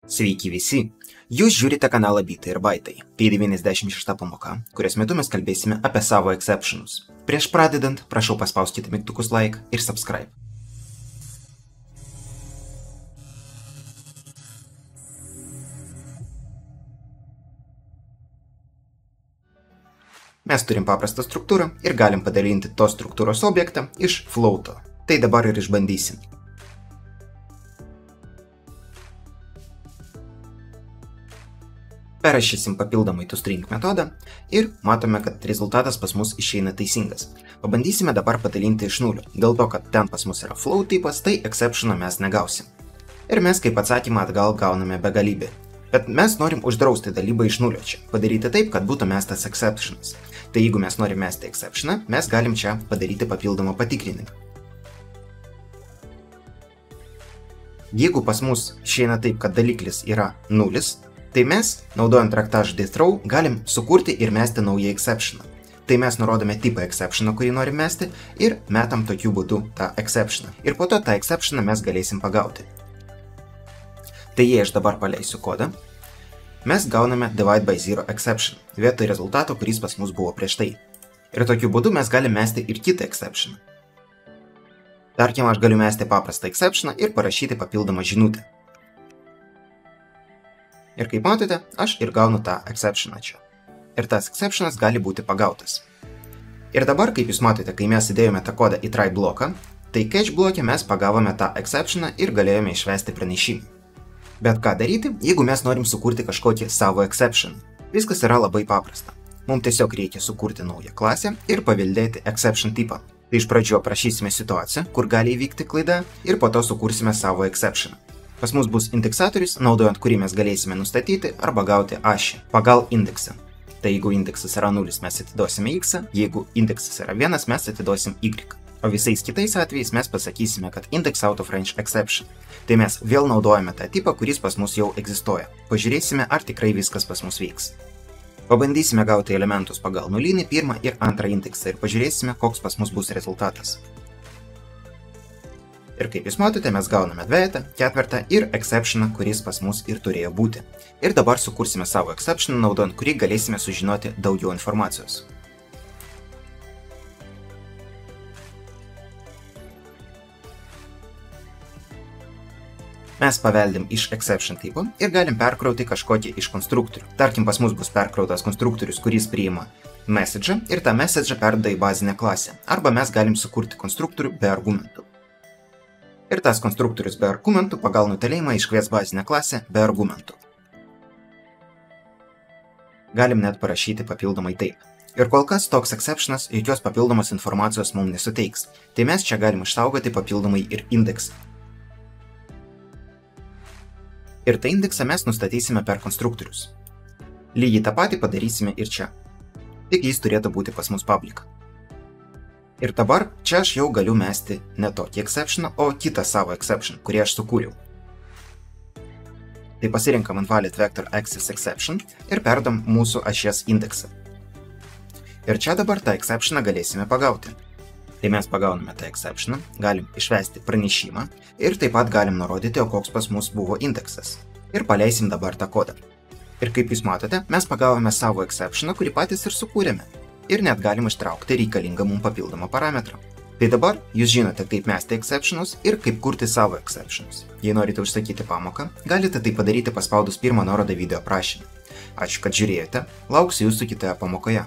Sveiki visi! Jūs žiūrite kanalą Bitai ir Baitai. Tai 96 pamoka, kurios metu mes kalbėsime apie savo exceptionus. Prieš pradedant, prašau paspauskite mygtukus like ir subscribe. Mes turim paprastą struktūrą ir galim padalinti tos struktūros objektą iš floato. Tai dabar ir išbandysim. Perrašysim papildomai toString metodą ir matome, kad rezultatas pas mus išeina teisingas. Pabandysime dabar padalinti iš nulio. Dėl to, kad ten pas mus yra float tipas, tai exceptioną mes negausim. Ir mes kaip atsakymą atgal gauname begalybę. Bet mes norim uždrausti dalybą iš nulio čia. Padaryti taip, kad būtų mestas exceptionas. Tai jeigu mes norim mesti exceptioną, mes galim čia padaryti papildomą patikrinimą. Jeigu pas mus išeina taip, kad daliklis yra nulis, tai mes, naudojant raktažodį throw, galim sukurti ir mesti naują exceptioną. Tai mes nurodome tipą exceptioną, kurį norim mesti, ir metam tokiu būdu tą exceptioną. Ir po to tą exceptioną mes galėsim pagauti. Tai jei aš dabar paleisiu kodą, mes gauname divide by zero exception, vietoj rezultato, kuris pas mus buvo prieš tai. Ir tokiu būdu mes galim mesti ir kitą exceptioną. Tarkim, aš galiu mesti paprastą exceptioną ir parašyti papildomą žinutę. Ir kaip matote, aš ir gaunu tą exceptioną čia. Ir tas exceptionas gali būti pagautas. Ir dabar, kaip jūs matote, kai mes įdėjome tą kodą į try bloką, tai catch bloke mes pagavome tą exceptioną ir galėjome išvesti pranešimą. Bet ką daryti, jeigu mes norim sukurti kažkokį savo exception? Viskas yra labai paprasta. Mums tiesiog reikia sukurti naują klasę ir paveldėti exception tipą. Tai iš pradžio aprašysime situaciją, kur gali įvykti klaida, ir po to sukursime savo exceptioną. Pas mus bus indeksatorius, naudojant kurį mes galėsime nustatyti arba gauti ašį pagal indeksą. Tai jeigu indeksas yra 0, mes atiduosime x, jeigu indeksas yra 1, mes atiduosim y. O visais kitais atvejais mes pasakysime, kad index out of range exception. Tai mes vėl naudojame tą tipą, kuris pas mus jau egzistuoja. Pažiūrėsime, ar tikrai viskas pas mus veiks. Pabandysime gauti elementus pagal nulinį, pirmą ir antrą indeksą ir pažiūrėsime, koks pas mus bus rezultatas. Ir kaip jūs matote, mes gauname dvejetą, ketvirtą ir exceptioną, kuris pas mus ir turėjo būti. Ir dabar sukursime savo exceptioną, naudojant kurį galėsime sužinoti daugiau informacijos. Mes paveldim iš exception tipo ir galim perkrauti kažkokį iš konstruktorių. Tarkim, pas mus bus perkrautas konstruktorius, kuris priima message ir tą message perduoda į bazinę klasę. Arba mes galim sukurti konstruktorių be argumentų. Ir tas konstruktorius be argumentų pagal nutelėjimą iškvies bazinę klasę be argumentų. Galim net parašyti papildomai taip. Ir kol kas toks exceptionas jokios papildomos informacijos mums nesuteiks. Tai mes čia galim išsaugoti papildomai ir indeksą. Ir tą indeksą mes nustatysime per konstruktorius. Lygiai tą patį padarysime ir čia. Tik jis turėtų būti pas mus public. Ir dabar čia aš jau galiu mesti ne tokį exceptioną, o kitą savo exception, kurį aš sukūriau. Tai pasirinkam invalid vector axis exception ir perdam mūsų ašies indeksą. Ir čia dabar tą exceptioną galėsime pagauti. Tai mes pagauname tą exceptioną, galim išvesti pranešimą ir taip pat galim nurodyti, o koks pas mus buvo indeksas. Ir paleisim dabar tą kodą. Ir kaip jūs matote, mes pagavome savo exceptioną, kurį patys ir sukūrėme. Ir net galim ištraukti reikalingą mums papildomą parametrą. Tai dabar jūs žinote, kaip mesti exceptionus ir kaip kurti savo exceptionus. Jei norite užsakyti pamoką, galite tai padaryti paspaudus pirmą nuorodą video aprašyme. Ačiū, kad žiūrėjote, lauksiu jūsų kitoje pamokoje.